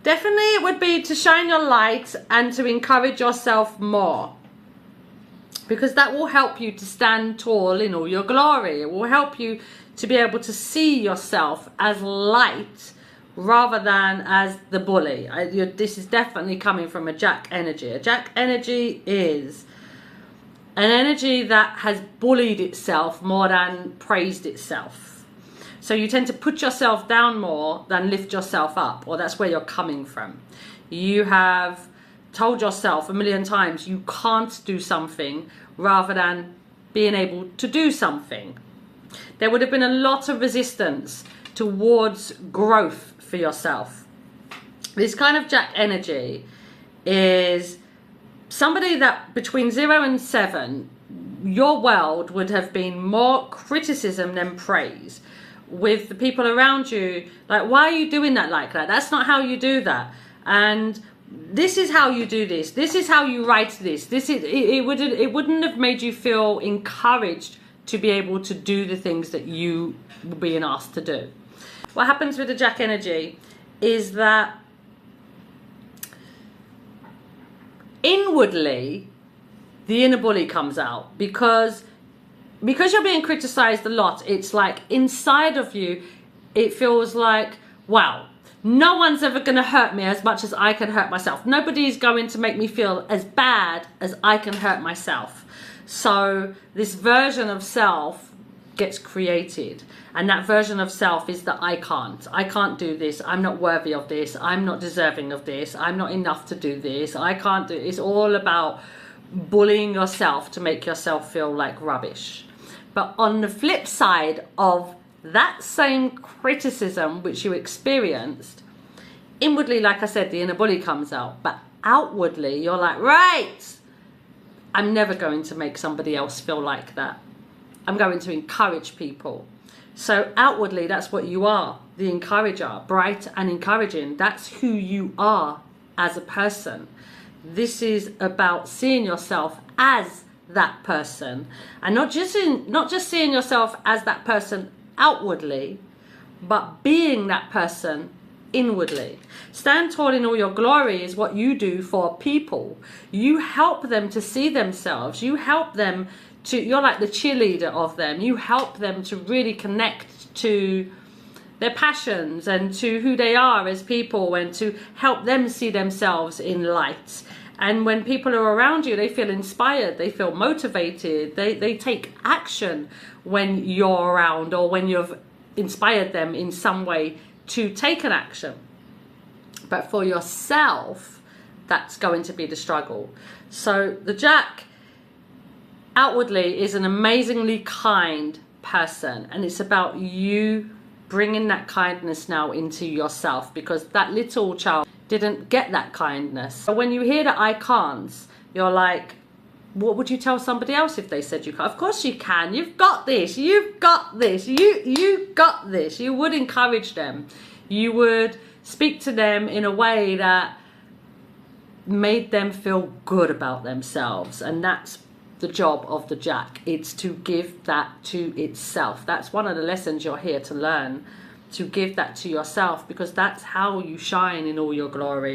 Definitely it would be to shine your light and to encourage yourself more, because that will help you to stand tall in all your glory. It will help you to be able to see yourself as light rather than as the bully. This is definitely coming from a Jack energy. A Jack energy is an energy that has bullied itself more than praised itself. So you tend to put yourself down more than lift yourself up, or that's where you're coming from. You have told yourself a million times you can't do something rather than being able to do something. There would have been a lot of resistance towards growth for yourself. This kind of Jack energy is somebody that between 0 and 7, your world would have been more criticism than praise. With the people around you, like, why are you doing that like that? That's not how you do that. And this is how you do this. This is how you write this. It wouldn't have made you feel encouraged to be able to do the things that you were being asked to do. What happens with the Jack energy is that inwardly the inner bully comes out, because you're being criticized a lot. It's like inside of you it feels like, wow, no one's ever going to hurt me as much as I can hurt myself. Nobody's going to make me feel as bad as I can hurt myself. So this version of self gets created, and that version of self is that I can't do this, I'm not worthy of this, I'm not deserving of this, I'm not enough to do this, I can't do. It's all about bullying yourself to make yourself feel like rubbish. But on the flip side of that same criticism which you experienced, inwardly, like I said, the inner bully comes out. But outwardly, you're like, right, I'm never going to make somebody else feel like that. I'm going to encourage people. So outwardly, that's what you are, the encourager, bright and encouraging. That's who you are as a person. This is about seeing yourself as that person, and not just seeing yourself as that person outwardly, but being that person inwardly. Stand tall in all your glory is what you do for people. You help them to see themselves. You help them to, you're like the cheerleader of them. You help them to really connect to their passions and to who they are as people, and to help them see themselves in light. And when people are around you, they feel inspired, they feel motivated, they take action when you're around, or when you've inspired them in some way to take an action. But for yourself, that's going to be the struggle. So the Jack outwardly is an amazingly kind person, and it's about you bringing that kindness now into yourself, because that little child didn't get that kindness. So when you hear the I can'ts, you're like, what would you tell somebody else if they said you can't? Of course you can. You've got this. You've got this. You got this. You would encourage them. You would speak to them in a way that made them feel good about themselves. And that's the job of the Jack. It's to give that to itself. That's one of the lessons you're here to learn, to give that to yourself, because that's how you shine in all your glory.